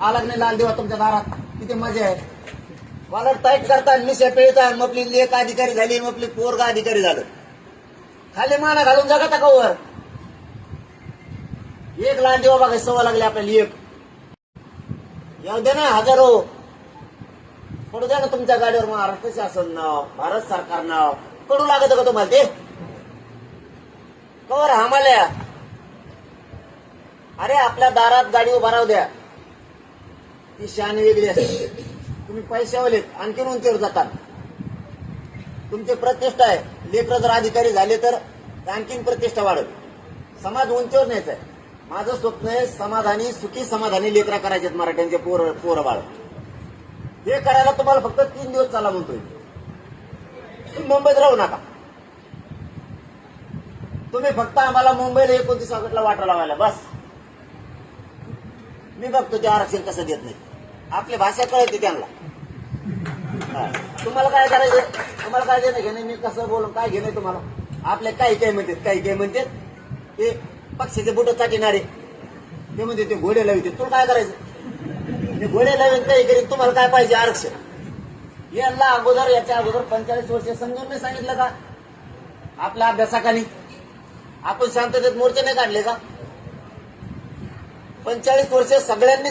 आला नाही लाल दिवा तुमच्या दारात, किती मजा आहे. मला टाईट करता मिशा पिळता, मग आपली लेख अधिकारी झाली, मग आपली पोरगा अधिकारी झालं. खाली माना घालून जगा का वर. एक लाल दिवा बघा सव्वा लागले आपल्याला एक. येऊ दे ना हजारो, पडू द्या ना तुमच्या गाडीवर महाराष्ट्र शासन नाव, भारत सरकार नाव. पडू लागत का तुम्हाला ते? कवर हामाल्या. अरे आपल्या दारात गाडी उभा राहू द्या, ती शान वेगळी असते. तुम्ही पैशावालेत, आणखीन उंचीवर जातात. तुमची प्रतिष्ठा आहे. लेकर जर अधिकारी झाले तर आणखीन प्रतिष्ठा वाढत. समाज उंचीवर न्यायचा आहे. माझं स्वप्न आहे समाधानी, सुखी समाधानी लेकरा करायचे मराठ्यांचे पोरं बाळ. हे करायला तुम्हाला फक्त 3 दिवस चाला म्हणतोय. मुंबईत राहू नका. तुम्ही फक्त आम्हाला मुंबईला 29 ऑगस्टला वाटा लावायला बस. मी बघतो ते आरक्षण कसं देत नाही. आपली भाषा कळते त्यांना. तुम्हाला काय करायचं, तुम्हाला काय देणं घेणं, मी कसं बोलून काय घेणं तुम्हाला. आपले काही म्हणतात ते पक्षाचे बुट चाटिणारे, ते म्हणते ते घोडे लावते. तुला काय करायचं, ते घोडे लावेन काही करीन. तुम्हाला काय पाहिजे आरक्षण. याच्या अगोदर 45 वर्ष समजून नाही सांगितलं का आपल्या अभ्यासाखाली. आपण शांततेत मोर्चे नाही काढले का? 45 वर्ष सगळ्यांनी